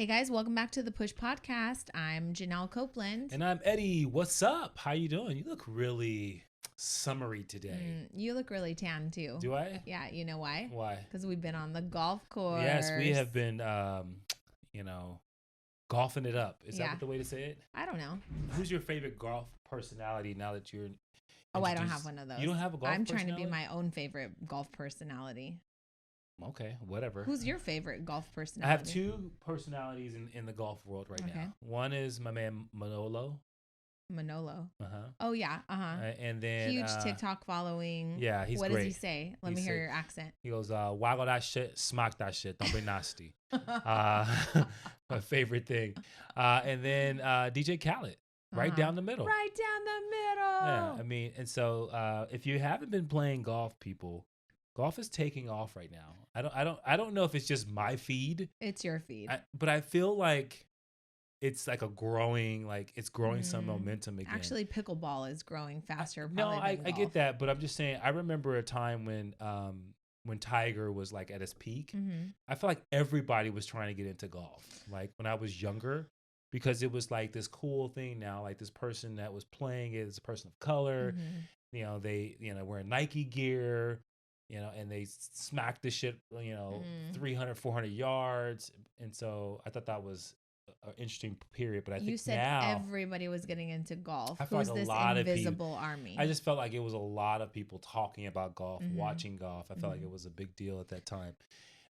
Hey guys, welcome back to the Push Podcast. I'm Janelle Copeland. And I'm Eddie. What's up? How you doing? You look really summery today. You look really tan too. Do I? Yeah, you know why? Why? Because we've been on the golf course. Yes, we have been, golfing it up. Is that the way to say it? I don't know. Who's your favorite golf personality now that you're Oh, I don't have one of those. You don't have a golf I'm personality? trying to be my own favorite golf personality. Okay, whatever. Who's your favorite golf personality? I have two personalities in the golf world right now. One is my man Manolo. Uh-huh. Oh, yeah. Uh-huh. And then huge TikTok following. Yeah, he's What great. does he say? Let me hear your accent. He goes, waggle that shit, smack that shit. Don't be nasty. My favorite thing. And then DJ Khaled, right down the middle. Right down the middle. Yeah, I mean, and so if you haven't been playing golf, people, golf is taking off right now. I don't know if it's just my feed. It's your feed. But I feel like it's like it's growing some momentum again. Actually, pickleball is growing faster. I get that, but I'm just saying, I remember a time when Tiger was like at his peak. I feel like everybody was trying to get into golf. Like when I was younger, because it was like this cool thing now, like this person that was playing it is a person of color. They wearing Nike gear. And they smacked the shit, 300, 400 yards. And so I thought that was an interesting period. But I think you said now everybody was getting into golf. I feel Who's like this invisible army? I just felt like it was a lot of people talking about golf, watching golf. I felt like it was a big deal at that time.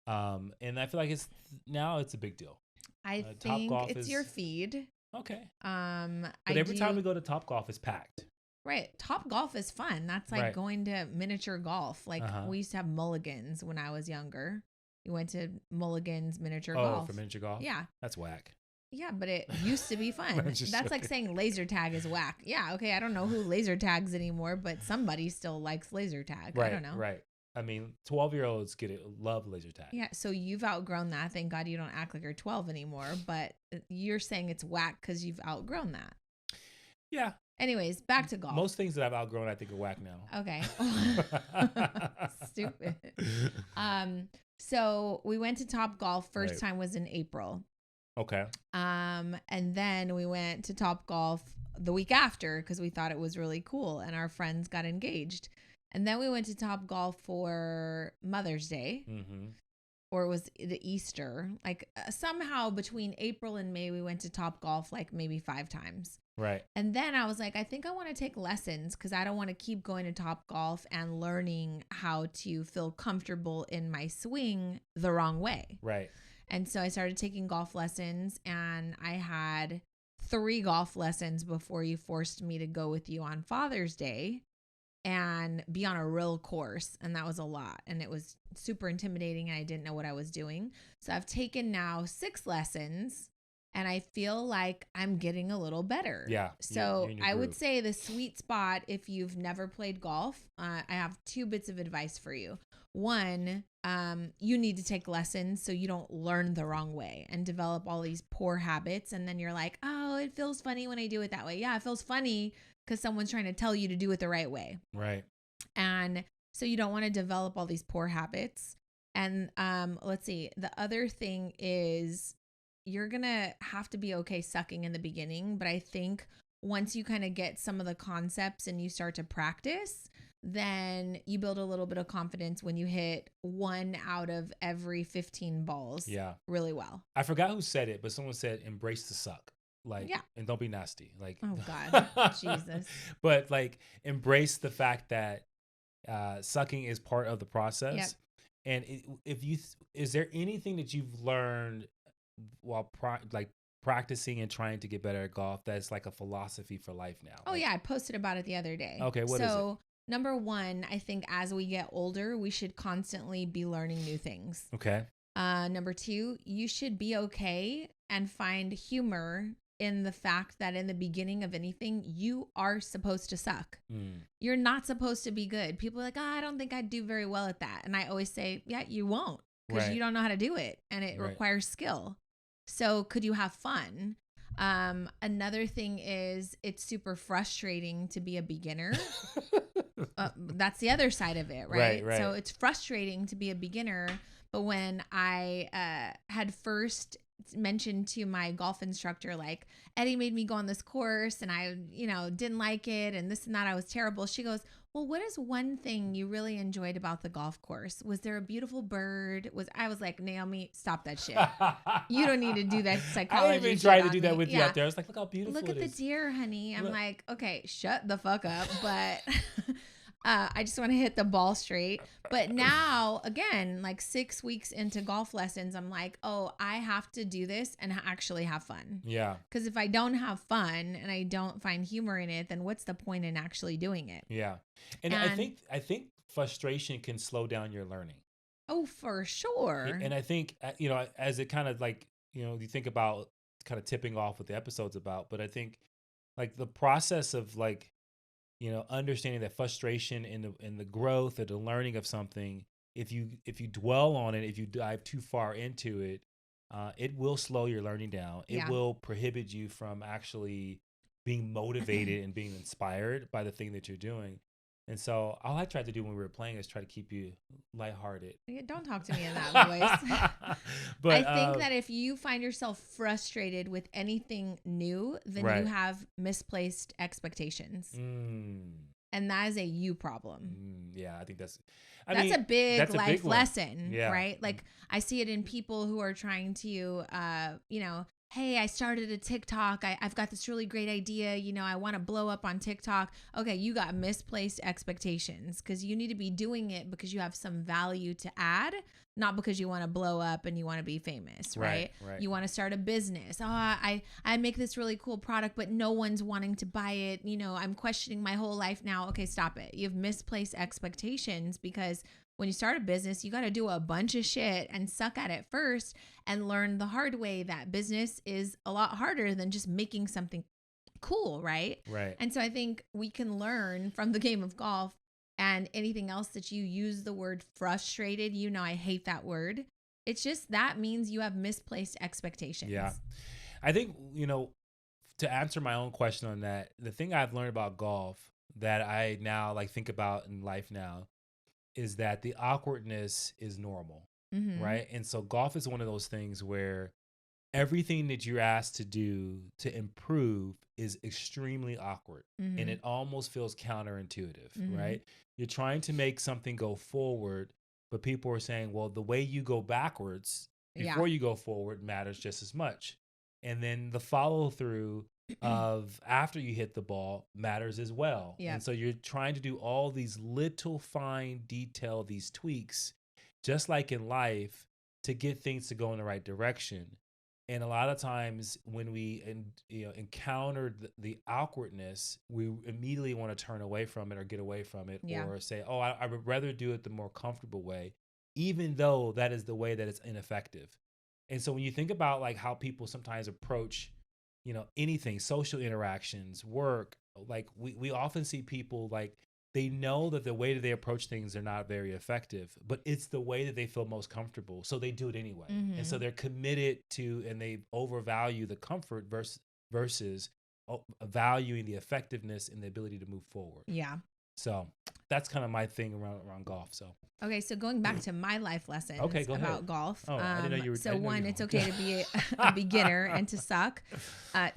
And I feel like it's a big deal. I think it's your feed. Okay. But every time we go to Top Golf, it's packed. Right. Top Golf is fun. That's like going to miniature golf. Like we used to have mulligans when I was younger. You went to Mulligan's miniature golf. Oh, for miniature golf? Yeah. That's whack. Yeah, but it used to be fun. That's like saying laser tag is whack. Yeah, okay, I don't know who laser tags anymore, but somebody still likes laser tag. Right, I don't know. Right. I mean, 12-year-olds love laser tag. Yeah, so you've outgrown that. Thank God you don't act like you're 12 anymore, but you're saying it's whack because you've outgrown that. Yeah. Anyways, back to golf. Most things that I've outgrown, I think, are whack now. Okay. Stupid. So we went to Top Golf. First time was in April. Okay. And then we went to Top Golf the week after because we thought it was really cool and our friends got engaged. And then we went to Top Golf for Mother's Day. Or it was the Easter. Like somehow between April and May, we went to Top Golf like maybe 5 times. Right. And then I was like, I think I want to take lessons because I don't want to keep going to Top Golf and learning how to feel comfortable in my swing the wrong way. Right. And so I started taking golf lessons and I had 3 golf lessons before you forced me to go with you on Father's Day and be on a real course. And that was a lot. And it was super intimidating and I didn't know what I was doing. So I've taken now 6 lessons and I feel like I'm getting a little better. Yeah. So I would say the sweet spot, if you've never played golf, I have 2 bits of advice for you. One, you need to take lessons so you don't learn the wrong way and develop all these poor habits. And then you're like, oh, it feels funny when I do it that way. Yeah, it feels funny because someone's trying to tell you to do it the right way. Right. And so you don't want to develop all these poor habits. And let's see. The other thing is you're going to have to be okay sucking in the beginning. But I think once you kind of get some of the concepts and you start to practice, then you build a little bit of confidence when you hit 1 out of every 15 balls really well. I forgot who said it, but someone said, embrace the suck. And don't be nasty. Oh God, Jesus. But embrace the fact that sucking is part of the process. Yep. And is there anything that you've learned while practicing and trying to get better at golf that's like a philosophy for life now? Oh yeah, I posted about it the other day. Okay, what is it? Number 1, I think as we get older, we should constantly be learning new things. Okay. Number 2, you should be okay and find humor in the fact that in the beginning of anything, you are supposed to suck. You're not supposed to be good. People are like, I don't think I'd do very well at that. And I always say, yeah, you won't because you don't know how to do it and it requires skill. So could you have fun? Another thing is it's super frustrating to be a beginner. That's the other side of it, right? So it's frustrating to be a beginner. But when I had first mentioned to my golf instructor, like, Eddie made me go on this course and I, didn't like it and this and that, I was terrible. She goes, well, what is one thing you really enjoyed about the golf course? Was there a beautiful bird? I was like, Naomi, stop that shit. You don't need to do that psychology. I even tried to do that with you out there. I was like, look how beautiful it is. Look at the deer, honey. I'm like, okay, shut the fuck up. But I just want to hit the ball straight. But now, again, like 6 weeks into golf lessons, I'm like, oh, I have to do this and actually have fun. Yeah. Because if I don't have fun and I don't find humor in it, then what's the point in actually doing it? Yeah. And I think frustration can slow down your learning. Oh, for sure. And I think, as it kind of like, you think about kind of tipping off what the episode's about, but I think like the process of like, understanding that frustration in the growth or the learning of something, if you dwell on it, if you dive too far into it, it will slow your learning down. It will prohibit you from actually being motivated and being inspired by the thing that you're doing. And so all I tried to do when we were playing is try to keep you lighthearted. Don't talk to me in that voice. But I think that if you find yourself frustrated with anything new, then you have misplaced expectations. And that is a you problem. Yeah, I think that's a big life lesson, right? Like I see it in people who are trying to, hey, I started a TikTok. I've got this really great idea. I want to blow up on TikTok. Okay, you got misplaced expectations because you need to be doing it because you have some value to add, not because you want to blow up and you want to be famous, right? You want to start a business. Oh, I make this really cool product, but no one's wanting to buy it. I'm questioning my whole life now. Okay, stop it. You have misplaced expectations because when you start a business, you got to do a bunch of shit and suck at it first and learn the hard way that business is a lot harder than just making something cool, right? Right. And so I think we can learn from the game of golf and anything else that you use the word frustrated. I hate that word. It's just that means you have misplaced expectations. Yeah. I think, to answer my own question on that, the thing I've learned about golf that I now like think about in life now is that the awkwardness is normal, right? And so golf is one of those things where everything that you're asked to do to improve is extremely awkward and it almost feels counterintuitive, right? You're trying to make something go forward, but people are saying, well, the way you go backwards before you go forward matters just as much. And then the follow through of after you hit the ball matters as well. Yep. And so you're trying to do all these little fine detail, these tweaks, just like in life, to get things to go in the right direction. And a lot of times when we encounter the awkwardness, we immediately want to turn away from it or get away from it or say, oh, I would rather do it the more comfortable way, even though that is the way that it's ineffective. And so when you think about like how people sometimes approach anything, social interactions, work, like we often see people like they know that the way that they approach things are not very effective, but it's the way that they feel most comfortable. So they do it anyway. And so they're committed to, and they overvalue the comfort versus valuing the effectiveness and the ability to move forward. Yeah. So that's kind of my thing around golf. So. Okay, so going back to my life lessons about golf. Oh, I didn't know you were. So one, it's okay to be a beginner and to suck.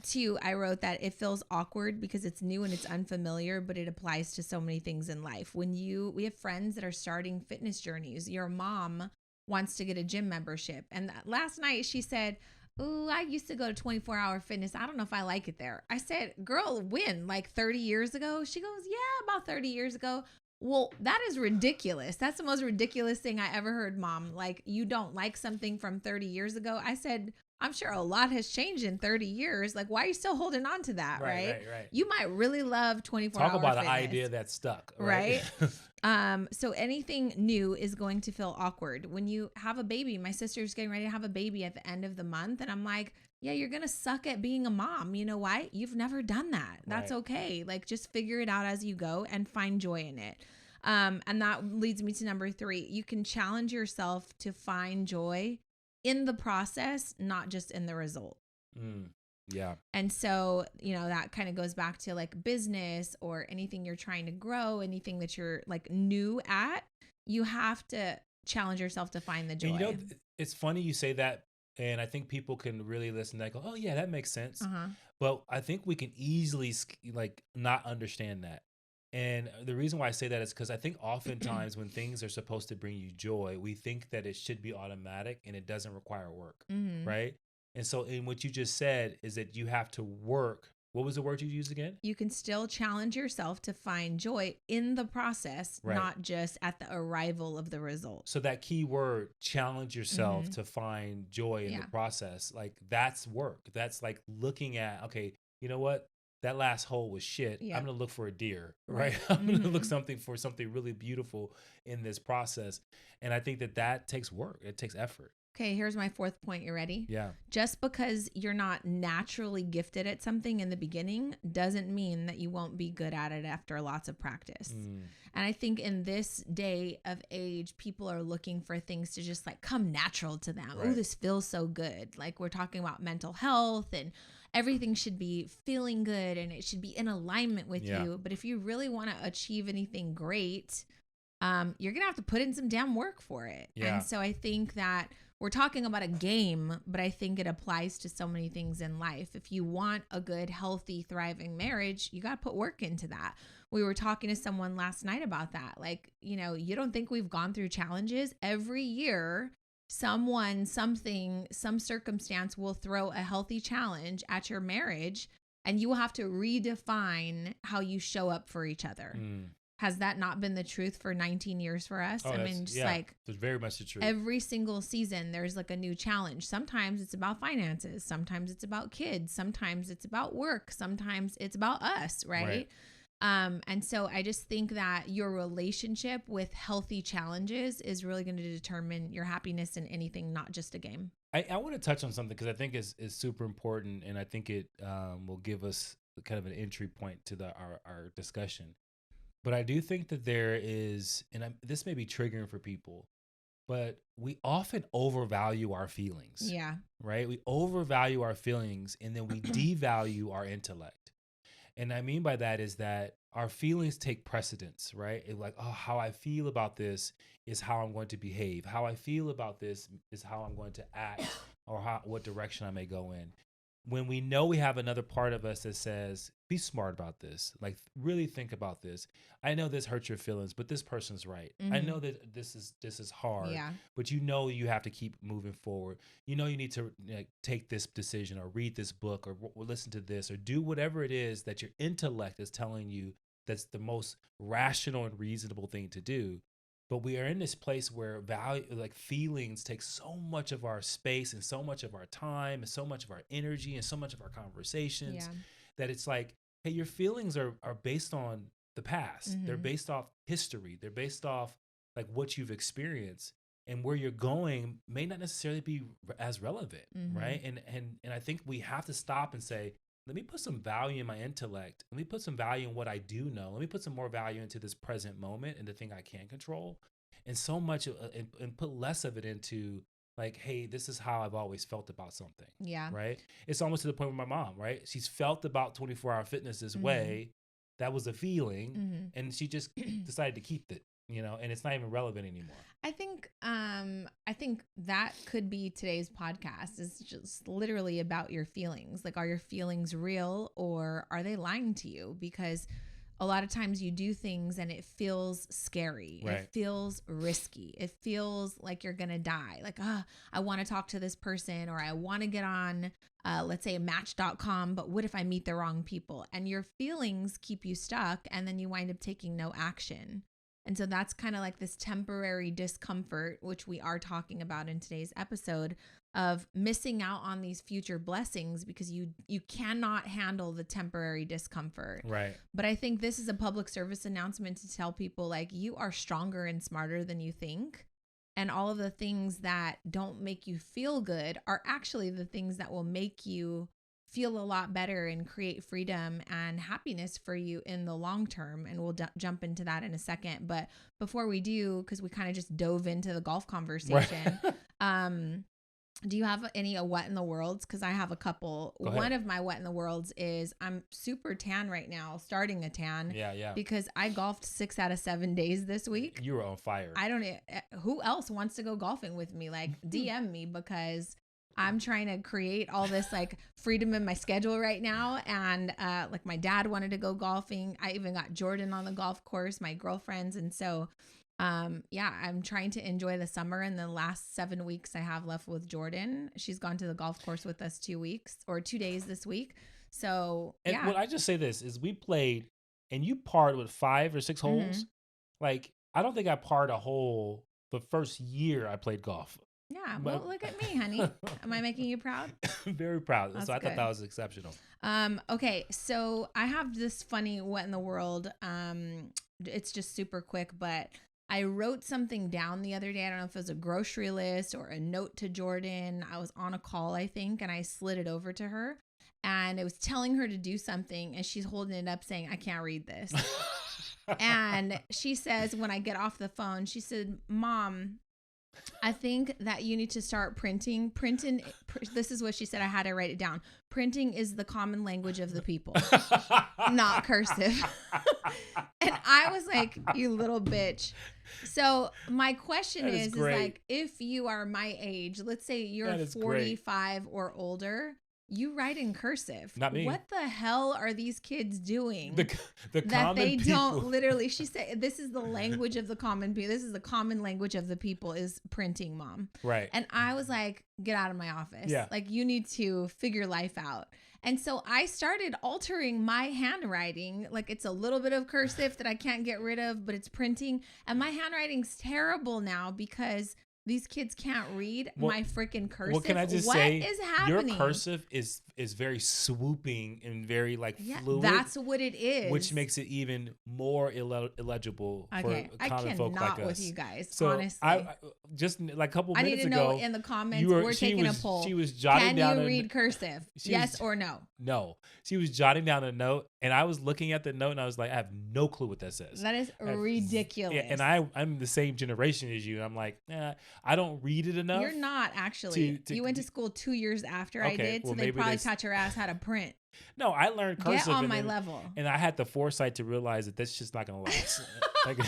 Two, I wrote that it feels awkward because it's new and it's unfamiliar, but it applies to so many things in life. We have friends that are starting fitness journeys. Your mom wants to get a gym membership, and last night she said, "Ooh, I used to go to 24-hour fitness. I don't know if I like it there." I said, "Girl, when? Like 30 years ago?" She goes, "Yeah, about 30 years ago." Well, that is ridiculous. That's the most ridiculous thing I ever heard, Mom. Like, you don't like something from 30 years ago? I said, I'm sure a lot has changed in 30 years. Like, why are you still holding on to that, right? You might really love 24-hour Talk about fitness. An idea that stuck, right? So anything new is going to feel awkward. When you have a baby, my sister's getting ready to have a baby at the end of the month, and I'm like, yeah, you're going to suck at being a mom. You know why? You've never done that. That's okay. Like, just figure it out as you go and find joy in it. And that leads me to number 3. You can challenge yourself to find joy in the process, not just in the result. Yeah. And so, that kind of goes back to like business or anything you're trying to grow, anything that you're like new at, you have to challenge yourself to find the joy. And it's funny you say that And I think people can really listen and go, oh yeah, that makes sense. Uh-huh. But I think we can easily like not understand that. And the reason why I say that is because I think oftentimes when things are supposed to bring you joy, we think that it should be automatic and it doesn't require work, Mm-hmm. right? And so in what you just said is that you have to work. What was the word you used again? You can still challenge yourself to find joy in the process, Right. not just at the arrival of the result. So that key word, challenge yourself to find joy in the process. Like that's work. That's like looking at, okay, you know what? That last hole was shit. Yep. I'm going to look for a deer, right? I'm going to look for something really beautiful in this process. And I think that takes work. It takes effort. Okay, here's my fourth point. You ready? Yeah. Just because you're not naturally gifted at something in the beginning doesn't mean that you won't be good at it after lots of practice. And I think in this day of age, people are looking for things to just like come natural to them. Right. Oh, this feels so good. Like we're talking about mental health and everything should be feeling good and it should be in alignment with you. But if you really want to achieve anything great, you're going to have to put in some damn work for it. Yeah. And so I think that we're talking about a game, but I think it applies to so many things in life. If you want a good, healthy, thriving marriage, you got to put work into that. We were talking to someone last night about that. Like, you know, you don't think we've gone through challenges? Every year, someone, something, some circumstance will throw a healthy challenge at your marriage, and you will have to redefine how you show up for each other. Has that not been the truth for 19 years for us? I mean, just like it's very much the truth. Every single season, there's like a new challenge. Sometimes it's about finances. Sometimes it's about kids. Sometimes it's about work. Sometimes it's about us, right? And so I just think that your relationship with healthy challenges is really going to determine your happiness in anything, not just a game. I want to touch on something because I think is super important, and I think it will give us kind of an entry point to our discussion. But I do think that there is, and this may be triggering for people, but we often overvalue our feelings. Yeah. Right? We overvalue our feelings and then we devalue our intellect. And I mean by that is that our feelings take precedence, right? Like, oh, how I feel about this is how I'm going to behave. How I feel about this is how I'm going to act or what direction I may go in. When we know we have another part of us that says, be smart about this, like really think about this. I know this hurts your feelings, but this person's right. I know that this is hard, but you know you have to keep moving forward. You know you need to take this decision or read this book or listen to this or do whatever it is that your intellect is telling you that's the most rational and reasonable thing to do. But we are in this place where feelings take so much of our space and so much of our time and so much of our energy and so much of our conversations that it's like, hey, your feelings are based on the past. They're based off history. They're based off like what you've experienced, and where you're going may not necessarily be as relevant, right? And I think we have to stop and say, let me put some value in my intellect. Let me put some value in what I do know. Let me put some more value into this present moment and the thing I can control. And so much, and put less of it into like, hey, this is how I've always felt about something. Yeah. Right? It's almost to the point with my mom, right? She's felt about 24-hour fitness this way. That was a feeling. And she just decided to keep it, and it's not even relevant anymore. I think that could be today's podcast, is just literally about your feelings. Like, are your feelings real or are they lying to you? Because a lot of times you do things and it feels scary. Right. It feels risky. It feels like you're going to die. Like, I want to talk to this person, or I want to get on, let's say Match.com, but what if I meet the wrong people? And your feelings keep you stuck, and then you wind up taking no action. And so that's kind of like this temporary discomfort, which we are talking about in today's episode, of missing out on these future blessings because you cannot handle the temporary discomfort. Right. But I think this is a public service announcement to tell people, like, you are stronger and smarter than you think. And all of the things that don't make you feel good are actually the things that will make you feel a lot better and create freedom and happiness for you in the long term. And we'll jump into that in a second. But before we do, because we kind of just dove into the golf conversation, do you have any what in the worlds? Because I have a couple. One of my what in the worlds is I'm super tan right now, starting a tan. Yeah. Because I golfed 6 out of 7 days this week. You were on fire. I don't. Who else wants to go golfing with me? Like, DM me, because I'm trying to create all this like freedom in my schedule right now. And like my dad wanted to go golfing. I even got Jordan on the golf course, my girlfriends. And so, yeah, I'm trying to enjoy the summer. And the last 7 weeks I have left with Jordan, she's gone to the golf course with us 2 weeks or 2 days this week. So, and yeah. what I just say this is we played and you parred with 5 or 6 holes. Like, I don't think I parred a hole the first year I played golf. Yeah, well, look at me, honey. Am I making you proud? Very proud. That's so I good. thought that was exceptional. Okay, so I have this funny what in the world. It's just super quick, but I wrote something down the other day. I don't know if it was a grocery list or a note to Jordan. I was on a call, I think, and I slid it over to her. And it was telling her to do something, and she's holding it up saying, I can't read this. And she says, when I get off the phone, she said, Mom, I think that you need to start printing. This is what she said. I had to write it down. Printing is the common language of the people, not cursive. And I was like, you little bitch. So my question is like, if you are my age, let's say you're 45 or older, you write in cursive. Not me. What the hell are these kids doing? The that they people. don't literally. She said, "This is the language of the common people. This is the common language of the people is printing, Mom." Right. And I was like, "Get out of my office. Yeah. Like you need to figure life out." And so I started altering my handwriting. Like it's a little bit of cursive that I can't get rid of, but it's printing, and my handwriting's terrible now because these kids can't read my freaking cursive. Well, can I just say, what is happening? Your cursive is very swooping and very like fluid. That's what it is. Which makes it even more illegible for common folk like us. I cannot with you guys, so honestly. I just like a couple minutes ago. I need to know in the comments, we're taking a poll. She was jotting down. Can you read cursive? Yes or no? No. She was jotting down a note, and I was looking at the note, and I was like, I have no clue what that says. That is ridiculous. Yeah, and I'm the same generation as you, and I'm like, I don't read it enough. You're not, actually. You went to school 2 years after I did, so they probably taught your ass how to print. No, I learned cursive. Get on my level. And I had the foresight to realize that that's just not going to last. Like,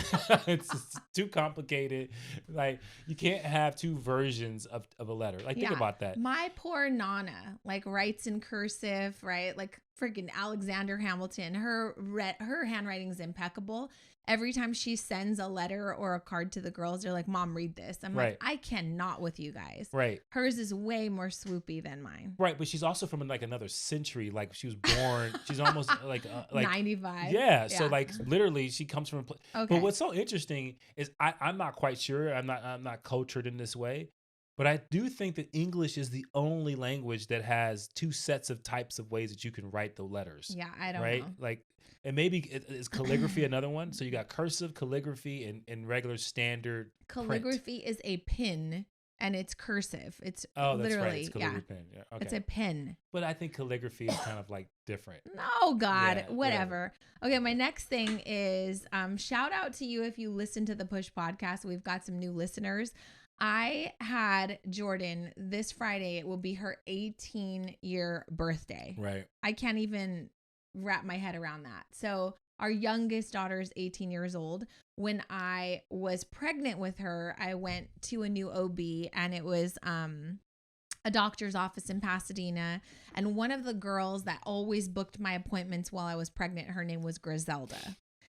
it's just too complicated. Like, you can't have two versions of a letter. Like, think about that. My poor Nana, like, writes in cursive, right? Like, freaking Alexander Hamilton. Her handwriting's impeccable. Every time she sends a letter or a card to the girls, they're like, Mom, read this. I'm like, I cannot with you guys. Right. Hers is way more swoopy than mine. Right. But she's also from like another century. Like she was born, she's almost like 95. Yeah. So like literally she comes from, okay. But what's so interesting is I'm not quite sure. I'm not cultured in this way, but I do think that English is the only language that has two sets of types of ways that you can write the letters. Yeah. I don't know. Like, and maybe is calligraphy another one? So you got cursive, calligraphy, and regular standard calligraphy print. is a pin, and it's cursive. It's that's literally, right. It's calligraphy pen. Yeah, okay. It's a pin. But I think calligraphy is kind of like different. No, God, whatever. Okay, my next thing is shout out to you if you listen to the Push podcast. We've got some new listeners. I had Jordan this Friday. It will be her 18-year birthday. Right. I can't even wrap my head around that. So our youngest daughter is 18 years old. When I was pregnant with her, I went to a new OB, and it was a doctor's office in Pasadena. And one of the girls that always booked my appointments while I was pregnant, her name was Griselda.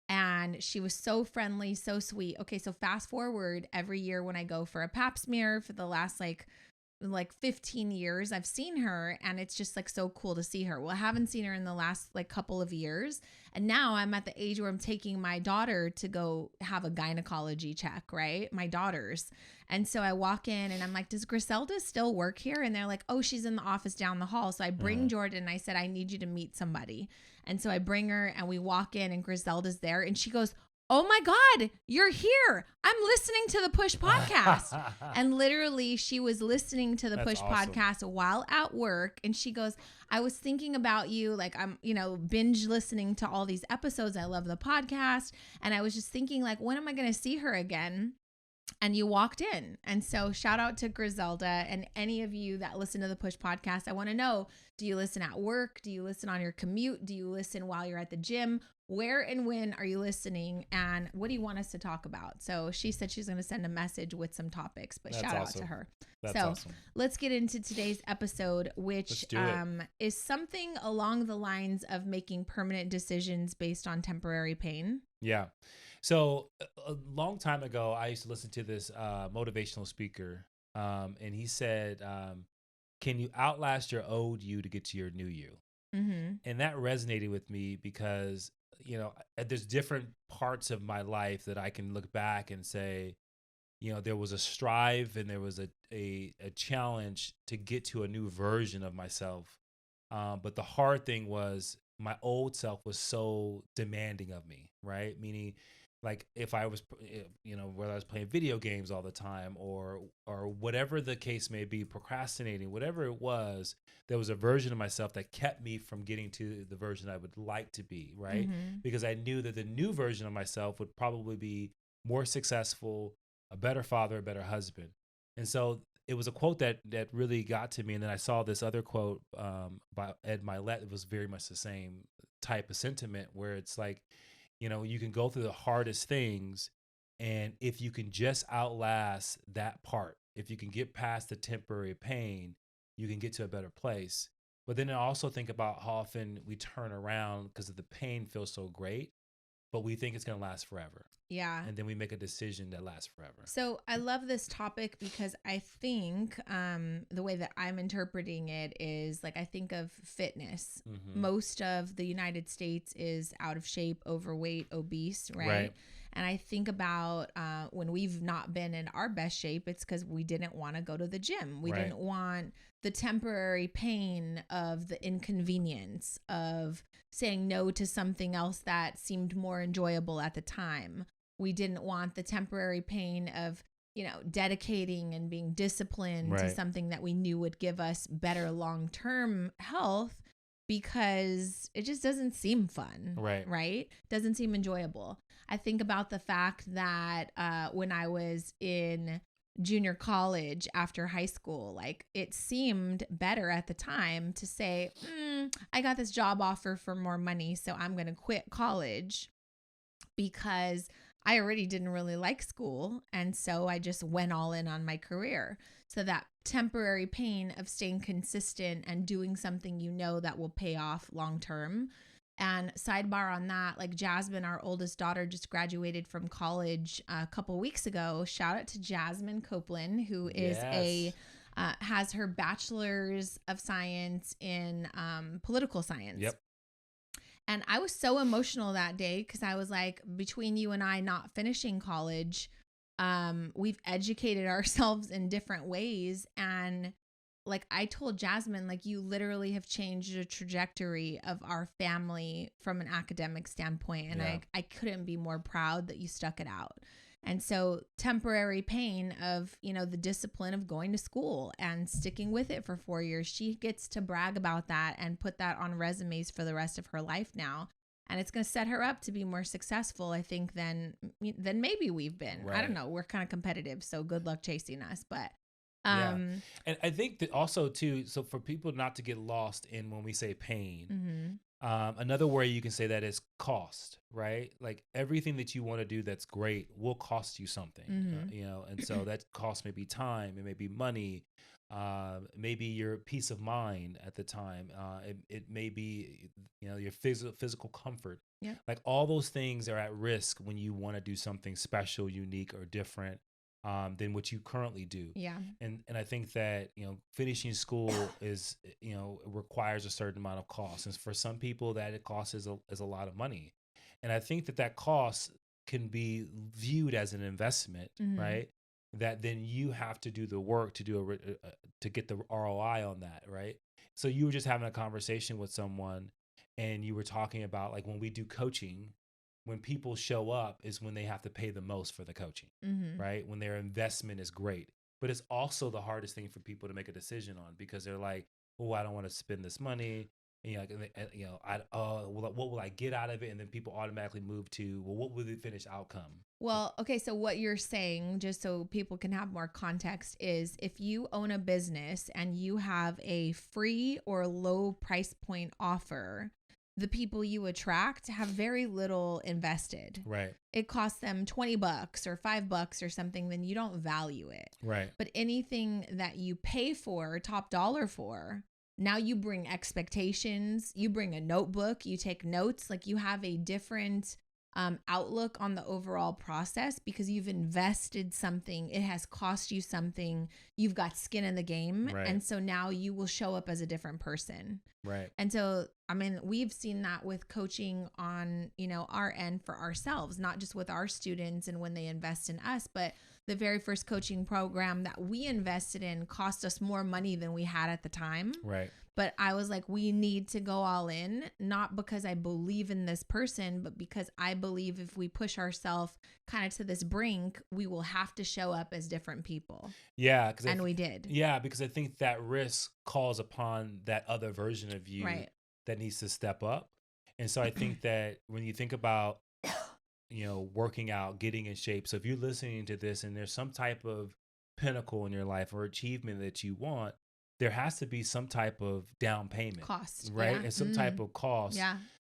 And she was so friendly, so sweet. Okay, so fast forward, every year when I go for a pap smear for the last like 15 years, I've seen her, and it's just like so cool to see her. Well, I haven't seen her in the last like couple of years. And now I'm at the age where I'm taking my daughter to go have a gynecology check, right? My daughter's. And so I walk in and I'm like, does Griselda still work here? And they're like, oh, she's in the office down the hall. So I bring Jordan and I said, I need you to meet somebody. And so I bring her and we walk in and Griselda's there and she goes, oh my God, you're here. I'm listening to the Push podcast. And literally she was listening to the Push podcast while at work. And she goes, I was thinking about you. Like I'm, binge listening to all these episodes. I love the podcast. And I was just thinking like, when am I going to see her again? And you walked in. And so shout out to Griselda and any of you that listen to the Push podcast. I want to know, do you listen at work? Do you listen on your commute? Do you listen while you're at the gym? where and when are you listening? And what do you want us to talk about? So she said she's going to send a message with some topics, but That's shout out awesome. to her. That's so awesome. let's get into today's episode, which is something along the lines of making permanent decisions based on temporary pain. Yeah. So a long time ago, I used to listen to this motivational speaker, and he said, can you outlast your old you to get to your new you? Mm-hmm. And that resonated with me because, there's different parts of my life that I can look back and say, there was a strive and there was a challenge to get to a new version of myself. But the hard thing was my old self was so demanding of me, right? Meaning, like if I was, whether I was playing video games all the time or whatever the case may be, procrastinating, whatever it was, there was a version of myself that kept me from getting to the version I would like to be, right? Mm-hmm. Because I knew that the new version of myself would probably be more successful, a better father, a better husband. And so it was a quote that really got to me. And then I saw this other quote by Ed Milet. It was very much the same type of sentiment where it's like, you can go through the hardest things. And if you can just outlast that part, if you can get past the temporary pain, you can get to a better place. But then I also think about how often we turn around because of the pain feels so great, but we think it's going to last forever. Yeah. And then we make a decision that lasts forever. So I love this topic because I think the way that I'm interpreting it is like I think of fitness. Mm-hmm. Most of the United States is out of shape, overweight, obese, right? And I think about when we've not been in our best shape, it's because we didn't want to go to the gym. We didn't want the temporary pain of the inconvenience of saying no to something else that seemed more enjoyable at the time. We didn't want the temporary pain of, dedicating and being disciplined to something that we knew would give us better long-term health because it just doesn't seem fun, right? Doesn't seem enjoyable. I think about the fact that when I was in junior college after high school, like it seemed better at the time to say, I got this job offer for more money, so I'm going to quit college because I already didn't really like school. And so I just went all in on my career. So that temporary pain of staying consistent and doing something that will pay off long term. And sidebar on that, like Jasmine, our oldest daughter, just graduated from college a couple weeks ago. Shout out to Jasmine Copeland, who is has her bachelor's of science in political science. Yep. And I was so emotional that day because I was like, between you and I not finishing college, we've educated ourselves in different ways. And like I told Jasmine, like you literally have changed the trajectory of our family from an academic standpoint. And I couldn't be more proud that you stuck it out. And so temporary pain of, the discipline of going to school and sticking with it for 4 years, she gets to brag about that and put that on resumes for the rest of her life now. And it's going to set her up to be more successful, I think, than maybe we've been. I don't know. We're kind of competitive, so good luck chasing us. But and I think that also too, so for people not to get lost in when we say pain, another way you can say that is cost, right? Like everything that you want to do that's great will cost you something, and so that cost may be time, it may be money, maybe your peace of mind at the time, it may be, your physical comfort. Yeah. Like all those things are at risk when you want to do something special, unique, or different than what you currently do. Yeah. And I think that, finishing school is, requires a certain amount of cost. And for some people that it costs is a lot of money. And I think that cost can be viewed as an investment, right? That then you have to do the work to do to get the ROI on that, right? So you were just having a conversation with someone and you were talking about like when we do coaching, when people show up is when they have to pay the most for the coaching, right? When their investment is great. But it's also the hardest thing for people to make a decision on because they're like, oh, I don't want to spend this money. And what will I get out of it? And then people automatically move to, well, what will the finished outcome? Well, okay. So what you're saying, just so people can have more context, is if you own a business and you have a free or low price point offer, the people you attract have very little invested. Right. It costs them $20 or $5 or something, then you don't value it. Right. But anything that you pay for, top dollar for, now you bring expectations, you bring a notebook, you take notes, like you have a different outlook on the overall process because you've invested something. It has cost you something. You've got skin in the game. Right. And so now you will show up as a different person. Right. And so, I mean, we've seen that with coaching on, our end for ourselves, not just with our students and when they invest in us, but the very first coaching program that we invested in cost us more money than we had at the time. Right. But I was like, we need to go all in, not because I believe in this person, but because I believe if we push ourselves kind of to this brink, we will have to show up as different people. Yeah. And we did. Yeah. Because I think that risk calls upon that other version of you that needs to step up. And so I think that when you think about, working out, getting in shape. So if you're listening to this and there's some type of pinnacle in your life or achievement that you want, there has to be some type of down payment cost, right? Yeah. And some type of cost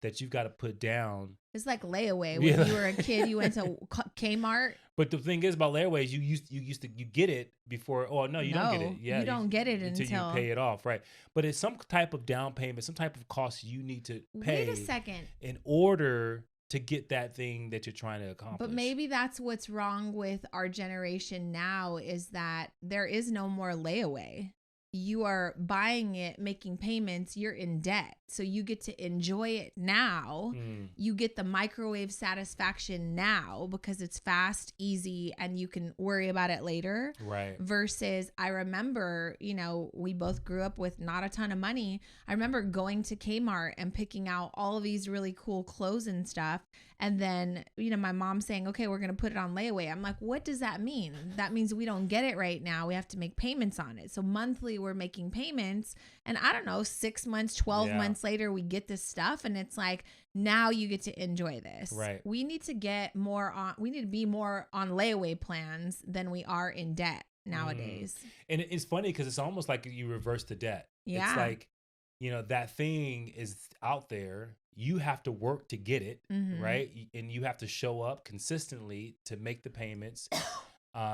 that you've got to put down. It's like layaway. When you were a kid, you went to Kmart. But the thing is about layaways, you get it before. Oh no, you don't get it. Yeah, you don't get it until you pay it off, right? But it's some type of down payment, some type of cost you need to pay. Wait a second. In order to get that thing that you're trying to accomplish. But maybe that's what's wrong with our generation now is that there is no more layaway. You are buying it, making payments, you're in debt. So you get to enjoy it now. You get the microwave satisfaction now because it's fast, easy, and you can worry about it later. Right. Versus I remember, we both grew up with not a ton of money. I remember going to Kmart and picking out all of these really cool clothes and stuff. And then, my mom saying, okay, we're going to put it on layaway. I'm like, what does that mean? That means we don't get it right now. We have to make payments on it. So monthly we're making payments. And I don't know, 6 months, 12 months later, we get this stuff. And it's like, now you get to enjoy this. Right. We need to we need to be more on layaway plans than we are in debt nowadays. And it's funny because it's almost like you reverse the debt. Yeah. It's like, that thing is out there. You have to work to get it, right? And you have to show up consistently to make the payments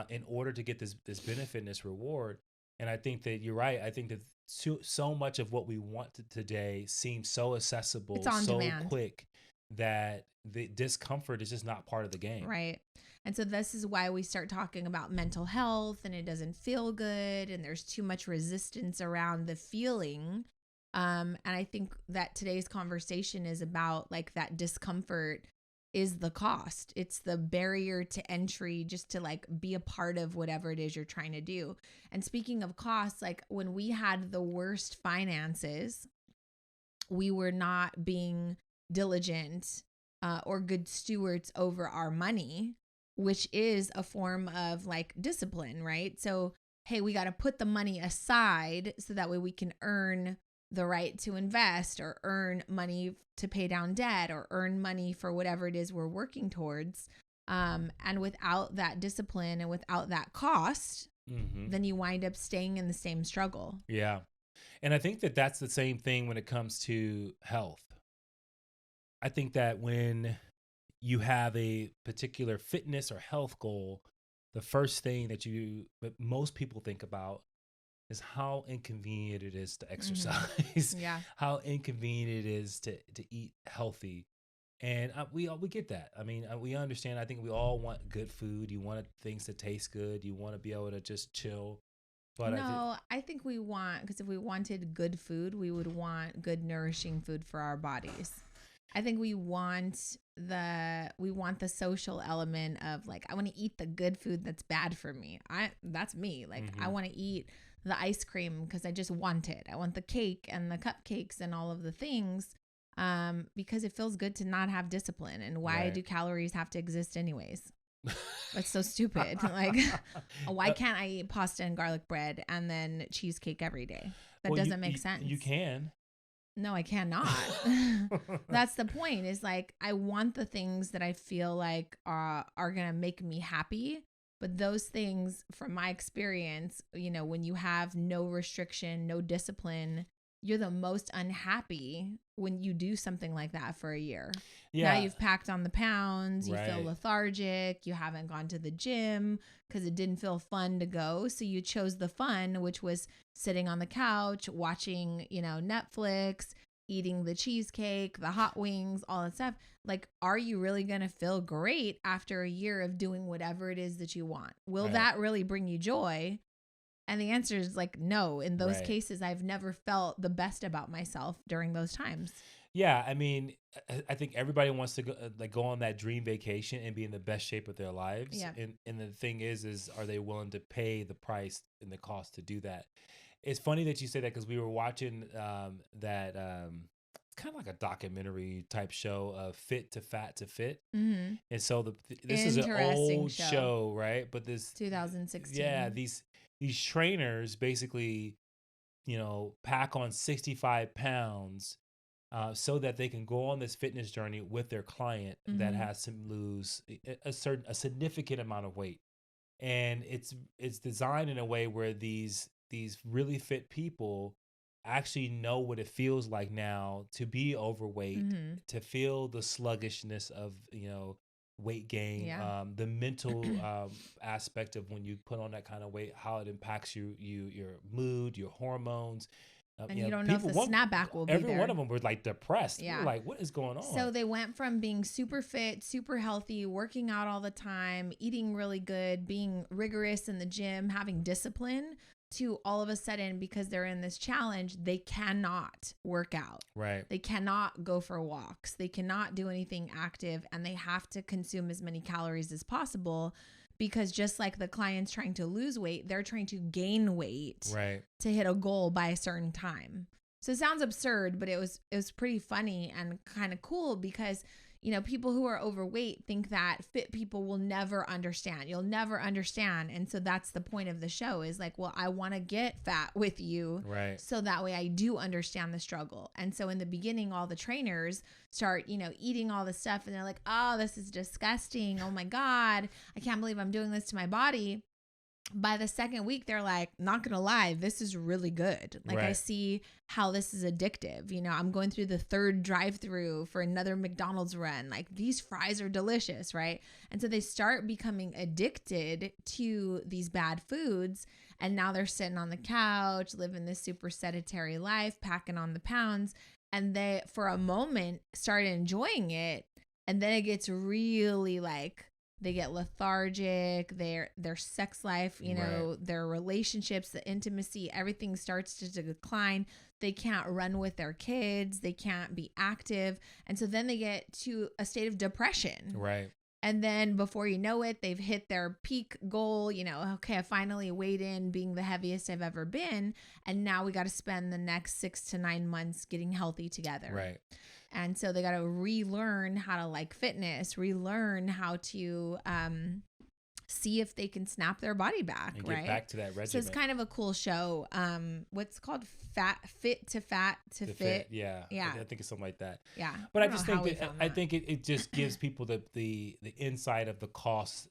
in order to get this benefit and this reward. And I think that you're right. I think that so much of what we want today seems so accessible, so demand. Quick that the discomfort is just not part of the game. Right. And so this is why we start talking about mental health and it doesn't feel good and there's too much resistance around the feeling. And I think that today's conversation is about like that discomfort is the cost. It's the barrier to entry just to like be a part of whatever it is you're trying to do. And speaking of costs, like when we had the worst finances, we were not being diligent or good stewards over our money, which is a form of like discipline, right? So, hey, we got to put the money aside so that way we can earn the right to invest or earn money to pay down debt or earn money for whatever it is we're working towards. And without that discipline and without that cost, then you wind up staying in the same struggle. Yeah. And I think that that's the same thing when it comes to health. I think that when you have a particular fitness or health goal, the first thing that most people think about is how inconvenient it is to exercise, how inconvenient it is to eat healthy. And we get that. I mean, we understand. I think we all want good food. You want things to taste good. You want to be able to just chill. But I think we want, because if we wanted good food, we would want good, nourishing food for our bodies. I think we want the social element of like, I want to eat the good food that's bad for me. That's me. Like I want to eat the ice cream because I just want it. I want the cake and the cupcakes and all of the things because it feels good to not have discipline. And why do calories have to exist anyways? That's so stupid. Like, why can't I eat pasta and garlic bread and then cheesecake every day? That doesn't make sense. You can. No, I cannot. That's the point, is like, I want the things that I feel like are going to make me happy. But those things, from my experience, when you have no restriction, no discipline, you're the most unhappy when you do something like that for a year. Yeah. Now you've packed on the pounds, you feel Right. lethargic, you haven't gone to the gym because it didn't feel fun to go. So you chose the fun, which was sitting on the couch, watching, Netflix, eating the cheesecake, the hot wings, all that stuff. Like, are you really going to feel great after a year of doing whatever it is that you want? Will Right. that really bring you joy? And the answer is like, no. In those Right. cases, I've never felt the best about myself during those times. Yeah, I mean, I think everybody wants to go on that dream vacation and be in the best shape of their lives. Yeah. And the thing is are they willing to pay the price and the cost to do that? It's funny that you say that because we were watching that it's kind of like a documentary type show of Fit to Fat to Fit. Mm-hmm. And so this is an old show, right? But this 2016. Yeah, these trainers basically, pack on 65 pounds so that they can go on this fitness journey with their client that has to lose a significant amount of weight. And it's designed in a way where these really fit people actually know what it feels like now to be overweight, to feel the sluggishness of, weight gain, the mental aspect of when you put on that kind of weight, how it impacts your mood, your hormones. And you don't know if the snapback will be there. Every one of them were like depressed. Yeah. We were like, what is going on? So they went from being super fit, super healthy, working out all the time, eating really good, being rigorous in the gym, having discipline, to all of a sudden, because they're in this challenge, they cannot work out. Right. They cannot go for walks. They cannot do anything active, and they have to consume as many calories as possible. Because just like the clients trying to lose weight, they're trying to gain weight to hit a goal by a certain time. So it sounds absurd, but it was pretty funny and kind of cool because, people who are overweight think that fit people will never understand. You'll never understand. And so that's the point of the show is like, well, I want to get fat with you. Right. So that way I do understand the struggle. And so in the beginning, all the trainers start, eating all the stuff and they're like, oh, this is disgusting. Oh my God, I can't believe I'm doing this to my body. By the second week, they're like, not going to lie, this is really good. Like, I see how this is addictive. I'm going through the third drive-through for another McDonald's run. Like, these fries are delicious, right? And so they start becoming addicted to these bad foods. And now they're sitting on the couch, living this super sedentary life, packing on the pounds. And they, for a moment, start enjoying it. And then it gets really like, they get lethargic, their sex life, their relationships, the intimacy, everything starts to decline. They can't run with their kids. They can't be active. And so then they get to a state of depression. Right. And then before you know it, they've hit their peak goal, okay, I finally weighed in being the heaviest I've ever been. And now we got to spend the next 6 to 9 months getting healthy together. Right. And so they got to relearn how to like fitness, relearn how to see if they can snap their body back, and right? Get back to that regimen. So it's kind of a cool show. What's called Fit to Fit. Yeah. I think it's something like that. Yeah. But I just think it just gives people the insight of the cost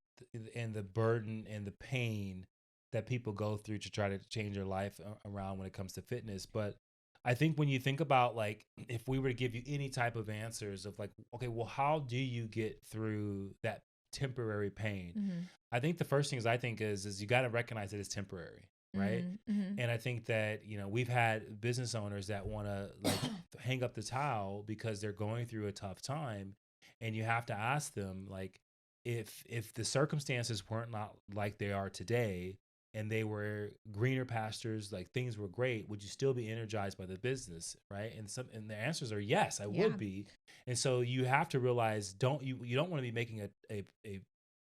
and the burden and the pain that people go through to try to change their life around when it comes to fitness. But I think when you think about like, if we were to give you any type of answers of like, okay, well, how do you get through that temporary pain? Mm-hmm. I think the first thing is you got to recognize that it's temporary. Right. Mm-hmm. And I think that, we've had business owners that want to like hang up the towel because they're going through a tough time. And you have to ask them, like, if the circumstances weren't not like they are today, and they were greener pastures, like things were great, would you still be energized by the business, right? And the answers are yes, I would be. And so you have to realize, you don't want to be making a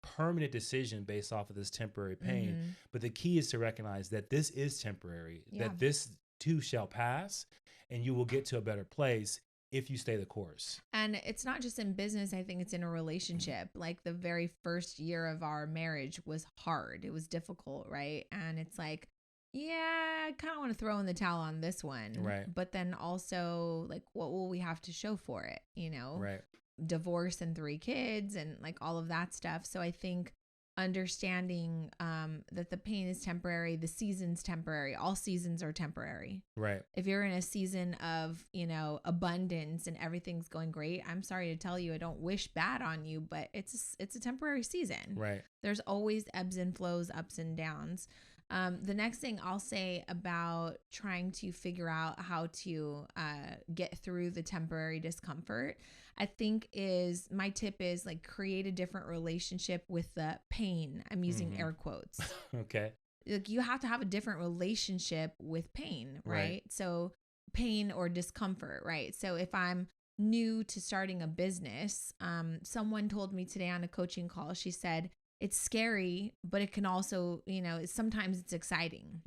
permanent decision based off of this temporary pain. But the key is to recognize that this is temporary, that this too shall pass, and you will get to a better place if you stay the course. And it's not just in business. I think it's in a relationship. Like the very first year of our marriage was hard. It was difficult, right? And it's like, yeah, I kind of want to throw in the towel on this one. Right. But then also, like, what will we have to show for it? Right. Divorce and 3 kids and like all of that stuff. So I think understanding that the pain is temporary, the season's temporary, all seasons are temporary. Right. If you're in a season of, abundance and everything's going great, I'm sorry to tell you, I don't wish bad on you, but it's a temporary season. Right. There's always ebbs and flows, ups and downs. The next thing I'll say about trying to figure out how to get through the temporary discomfort, I think my tip is like create a different relationship with the pain. I'm using air quotes. Okay. Like you have to have a different relationship with pain, right? So pain or discomfort, right? So if I'm new to starting a business, someone told me today on a coaching call, she said, it's scary, but it can also, sometimes it's exciting.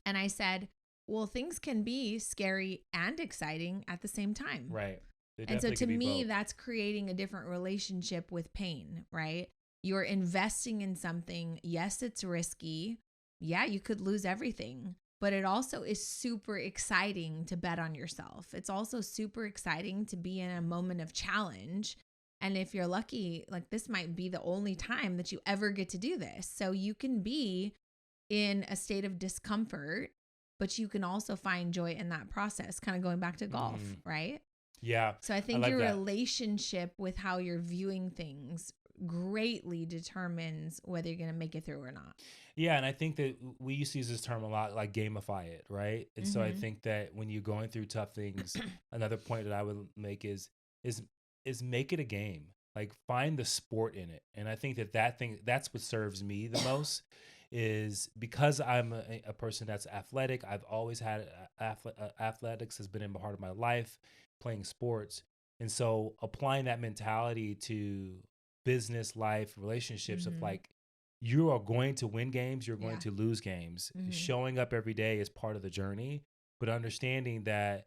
And I said, well, things can be scary and exciting at the same time. Right. And so to me, that's creating a different relationship with pain, right? You're investing in something. Yes, it's risky. Yeah, you could lose everything, but it also is super exciting to bet on yourself. It's also super exciting to be in a moment of challenge. And if you're lucky, like this might be the only time that you ever get to do this. So you can be in a state of discomfort, but you can also find joy in that process, kind of going back to golf, right? Yeah. So I think your relationship with how you're viewing things greatly determines whether you're going to make it through or not. Yeah. And I think that we used to use this term a lot, like gamify it, right? And so I think that when you're going through tough things, another point that I would make is make it a game. Like find the sport in it. And I think that's what serves me the most is because I'm a person that's athletic. I've always had athletics has been in part of my life, playing sports. And so applying that mentality to business, life, relationships of like, you are going to win games, you're going to lose games. Showing up every day is part of the journey, but understanding that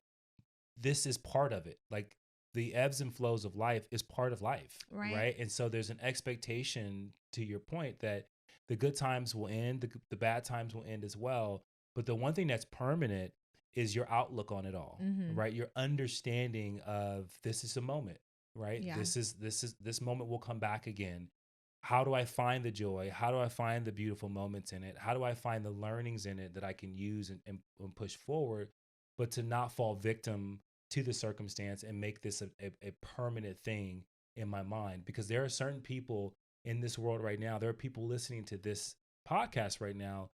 this is part of it. Like the ebbs and flows of life is part of life, right? And so there's an expectation, to your point, that the good times will end, the bad times will end as well. But the one thing that's permanent is your outlook on it all, right? Your understanding of this is a moment, right? Yeah. This moment will come back again. How do I find the joy? How do I find the beautiful moments in it? How do I find the learnings in it that I can use and push forward, but to not fall victim to the circumstance and make this a permanent thing in my mind? Because there are certain people in this world right now, there are people listening to this podcast right now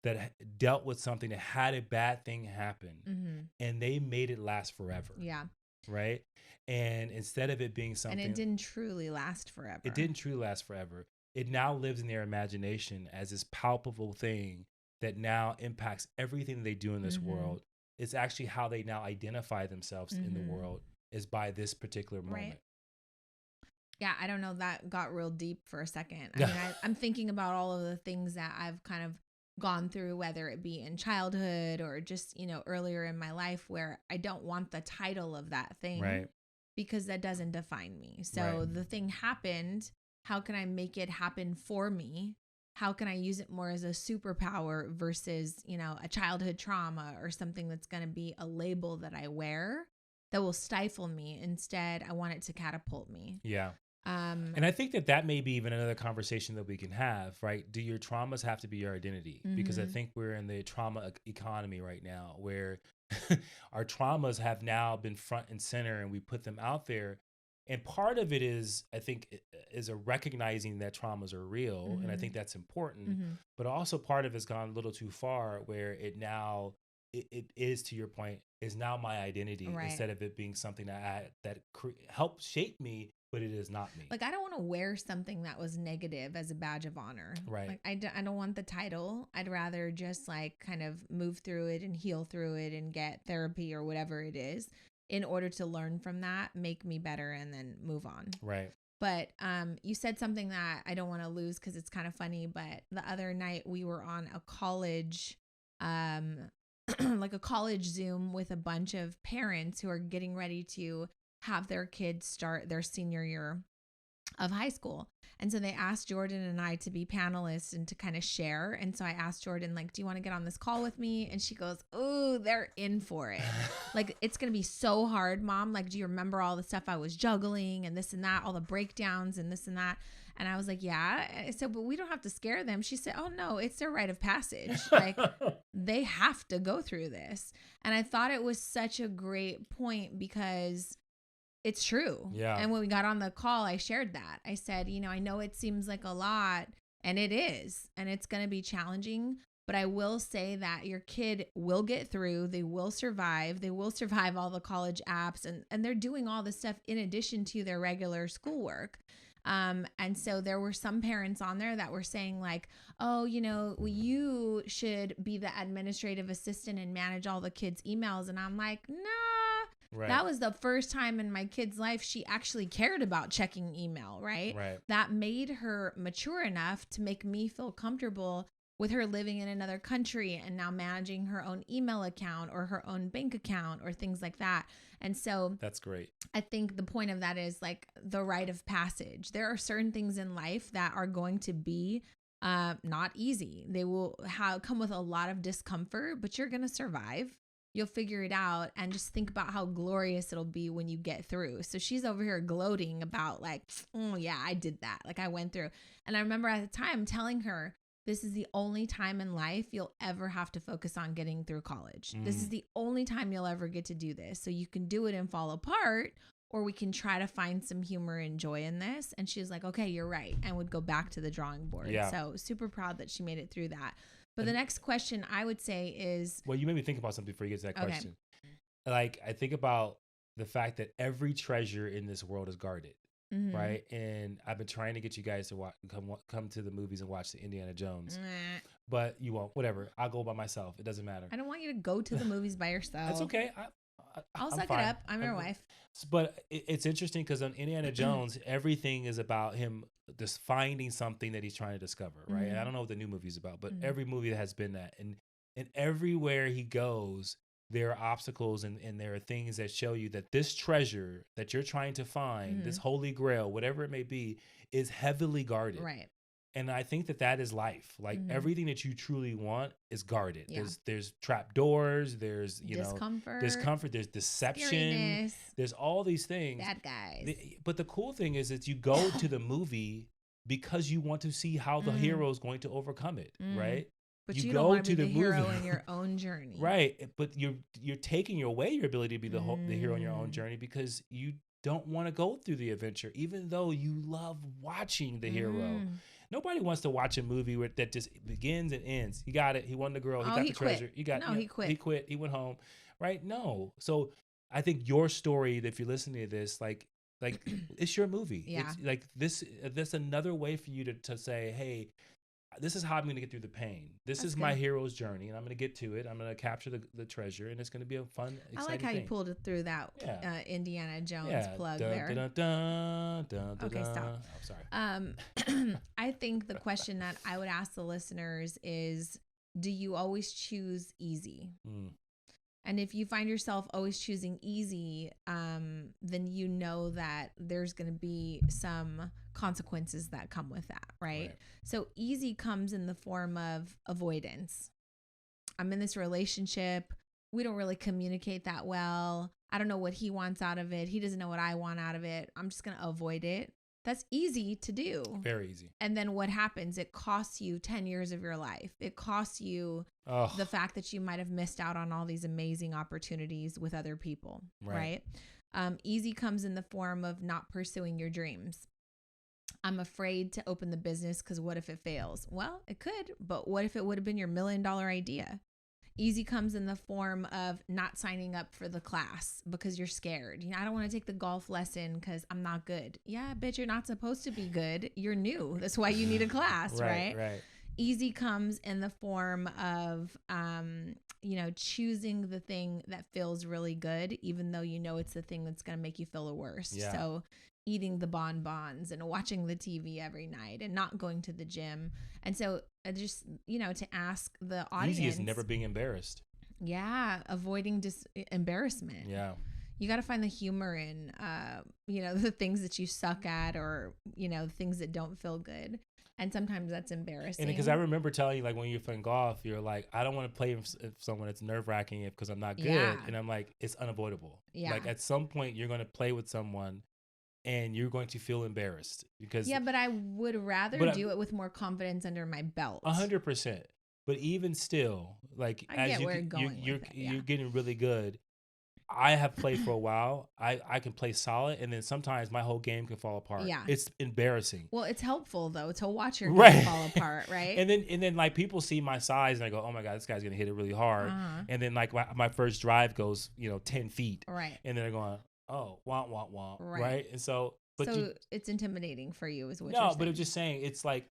that dealt with something, that had a bad thing happen and they made it last forever. Yeah. Right. And instead of it being something, and it didn't truly last forever. It didn't truly last forever. It now lives in their imagination as this palpable thing that now impacts everything they do in this world. It's actually how they now identify themselves in the world, is by this particular moment. Right. Yeah, I don't know. That got real deep for a second. I mean, I'm thinking about all of the things that I've kind of gone through, whether it be in childhood or just, earlier in my life, where I don't want the title of that thing, right, because that doesn't define me. So the thing happened. How can I make it happen for me? How can I use it more as a superpower versus, a childhood trauma or something that's going to be a label that I wear that will stifle me? Instead, I want it to catapult me. Yeah. And I think that may be even another conversation that we can have, right? Do your traumas have to be your identity? Because I think we're in the trauma economy right now, where our traumas have now been front and center and we put them out there. And part of it is, I think, is a recognizing that traumas are real. And I think that's important. But also part of it's gone a little too far, where it now, it is, to your point, is now my identity, instead of it being something that helped shape me, but it is not me. Like, I don't want to wear something that was negative as a badge of honor. Right. Like, I don't want the title. I'd rather just like kind of move through it and heal through it and get therapy or whatever it is in order to learn from that, make me better, and then move on. Right. But you said something that I don't want to lose because it's kind of funny. But the other night we were on a college, like a college Zoom with a bunch of parents who are getting ready to have their kids start their senior year of high school. And so they asked Jordan and I to be panelists and to kind of share. And so I asked Jordan, like, do you want to get on this call with me? And she goes, oh, they're in for it. Like, it's going to be so hard, Mom. Like, do you remember all the stuff I was juggling and this and that, all the breakdowns and this and that? And I was like, yeah. I said, but we don't have to scare them. She said, oh, no, it's their rite of passage. Like, they have to go through this. And I thought it was such a great point because it's true. Yeah. And when we got on the call, I shared that. I said, I know it seems like a lot, and it is, and it's going to be challenging. But I will say that your kid will get through. They will survive. They will survive all the college apps, and they're doing all this stuff in addition to their regular schoolwork. And so there were some parents on there that were saying like, oh, you should be the administrative assistant and manage all the kids' emails. And I'm like, nah. Right. That was the first time in my kid's life she actually cared about checking email, right? That made her mature enough to make me feel comfortable with her living in another country and now managing her own email account or her own bank account or things like that. And so that's great. I think the point of that is like the rite of passage. There are certain things in life that are going to be not easy. They will come with a lot of discomfort, but you're going to survive. You'll figure it out, and just think about how glorious it'll be when you get through. So she's over here gloating about like, oh yeah, I did that. Like I went through. And I remember at the time telling her, this is the only time in life you'll ever have to focus on getting through college. This is the only time you'll ever get to do this. So you can do it and fall apart, or we can try to find some humor and joy in this. And she's like, okay, you're right. And would go back to the drawing board. Yeah. So super proud that she made it through that. But the next question I would say is... Well, you made me think about something before you get to that question. Like, I think about the fact that every treasure in this world is guarded, right? And I've been trying to get you guys to come to the movies and watch the Indiana Jones. But you won't. Whatever. I'll go by myself. It doesn't matter. I don't want you to go to the movies by yourself. That's okay. I'll suck it up. I'm your wife. But it's interesting because on Indiana Jones, everything is about him just finding something that he's trying to discover, right? And I don't know what the new movie's about, but every movie has been that. And everywhere he goes, there are obstacles and there are things that show you that this treasure that you're trying to find, this holy grail, whatever it may be, is heavily guarded. Right. And I think that is life. Like everything that you truly want is guarded. Yeah. There's trap doors. There's discomfort. There's deception. Scariness. There's all these things. Bad guys. But the cool thing is that you go to the movie because you want to see how the hero is going to overcome it, right? But you don't want to be the hero in your own journey, right? But you're taking away your ability to be the hero in your own journey because you don't want to go through the adventure, even though you love watching the hero. Nobody wants to watch a movie that just begins and ends. He got it. He won the girl. He got the treasure. He quit. He quit. He went home. Right? No. So I think your story, if you're listening to this, like it's your movie. Yeah. It's like this. That's another way for you to say, hey, this is how I'm going to get through the pain. This is my hero's journey, and I'm going to get to it. I'm going to capture the treasure, and it's going to be a fun, exciting I like how thing. You pulled it through that Indiana Jones plug there. Okay, stop. Oh, sorry. I think the question that I would ask the listeners is, do you always choose easy? And if you find yourself always choosing easy, then you know that there's going to be some consequences that come with that, right? So easy comes in the form of avoidance. I'm in this relationship. We don't really communicate that well. I don't know what he wants out of it. He doesn't know what I want out of it. I'm just going to avoid it. That's easy to do. Very easy. And then what happens? It costs you 10 years of your life. It costs you the fact that you might have missed out on all these amazing opportunities with other people, right? Easy comes in the form of not pursuing your dreams. I'm afraid to open the business because what if it fails? Well, it could, but what if it would have been your $1 million idea? Easy comes in the form of not signing up for the class because you're scared. I don't want to take the golf lesson because I'm not good. Yeah, bitch, you're not supposed to be good. You're new. That's why you need a class, right? Right. Easy comes in the form of, choosing the thing that feels really good, even though you know it's the thing that's going to make you feel the worst. Yeah. So eating the bonbons and watching the TV every night and not going to the gym. And so just, to ask the audience. Easy is never being embarrassed. Yeah. Avoiding embarrassment. Yeah. You got to find the humor in, the things that you suck at or, things that don't feel good. And sometimes that's embarrassing. And because I remember telling you, like, when you're playing golf, you're like, I don't want to play with someone that's nerve-wracking because I'm not good. Yeah. And I'm like, it's unavoidable. Yeah. Like, at some point, you're going to play with someone and you're going to feel embarrassed because but I would rather do it with more confidence under my belt. 100%. But even still, like as you're getting really good. I have played for a while. I can play solid, and then sometimes my whole game can fall apart. Yeah, it's embarrassing. Well, it's helpful though to watch your game fall apart, right? and then like people see my size and I go, oh my god, this guy's gonna hit it really hard. And then like my first drive goes 10 feet, right? And then they're going, oh, womp womp womp, right? And so, it's intimidating for you, is what? No, but I'm just saying, it's like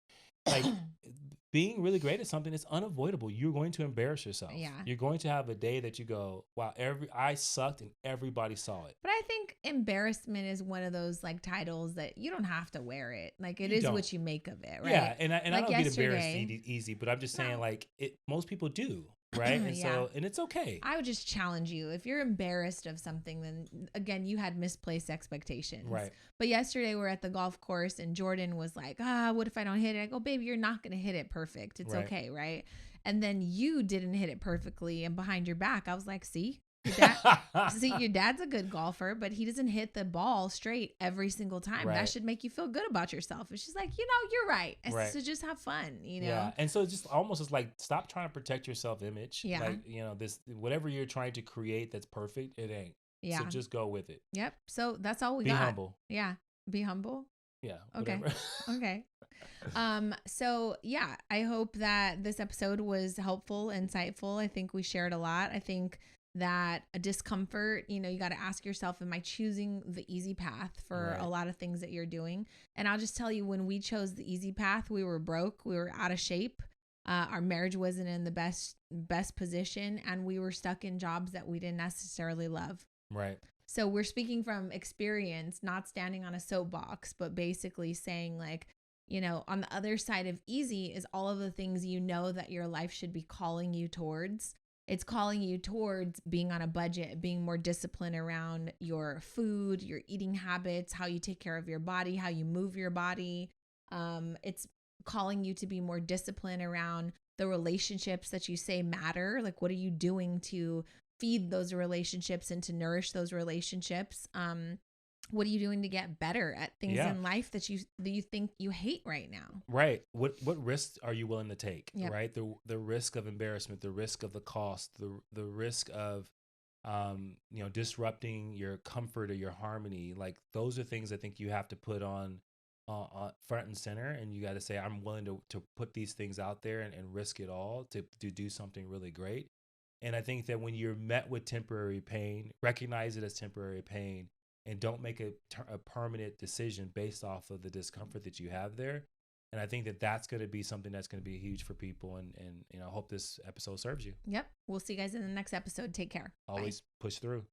being really great at something is unavoidable. You're going to embarrass yourself. Yeah. You're going to have a day that you go, wow, I sucked and everybody saw it. But I think embarrassment is one of those like titles that you don't have to wear it. Like it is what you make of it, right? Yeah, and I don't get embarrassed easy, but I'm just saying like most people do. Right. And so, and it's okay. I would just challenge you. If you're embarrassed of something, then again, you had misplaced expectations. Right. But yesterday we're at the golf course and Jordan was like, what if I don't hit it? I go, baby, you're not going to hit it perfect. It's okay. Right. And then you didn't hit it perfectly. And behind your back, I was like, see, your dad's a good golfer, but he doesn't hit the ball straight every single time. That should make you feel good about yourself. It's just like, you're right. So just have fun, Yeah. And so just almost it's like, stop trying to protect your self-image. Yeah. Like, this, whatever you're trying to create that's perfect, it ain't. Yeah. So just go with it. Yep. So that's all we got. Be humble. Yeah. Be humble. Yeah. Okay. Okay. So yeah, I hope that this episode was helpful, insightful. I think we shared a lot. I think that a discomfort, you got to ask yourself, am I choosing the easy path for a lot of things that you're doing? And I'll just tell you, when we chose the easy path, we were broke, we were out of shape. Our marriage wasn't in the best position, and we were stuck in jobs that we didn't necessarily love. Right. So we're speaking from experience, not standing on a soapbox, but basically saying like, on the other side of easy is all of the things that your life should be calling you towards. It's calling you towards being on a budget, being more disciplined around your food, your eating habits, how you take care of your body, how you move your body. It's calling you to be more disciplined around the relationships that you say matter. Like, what are you doing to feed those relationships and to nourish those relationships? What are you doing to get better at things in life that you think you hate right now? Right. What risks are you willing to take? Yep. Right. The risk of embarrassment, the risk of the cost, the risk of disrupting your comfort or your harmony. Like, those are things I think you have to put on front and center, and you got to say, I'm willing to put these things out there and risk it all to do something really great. And I think that when you're met with temporary pain, recognize it as temporary pain. And don't make a permanent decision based off of the discomfort that you have there. And I think that that's going to be something that's going to be huge for people. And I hope this episode serves you. Yep. We'll see you guys in the next episode. Take care. Always push through.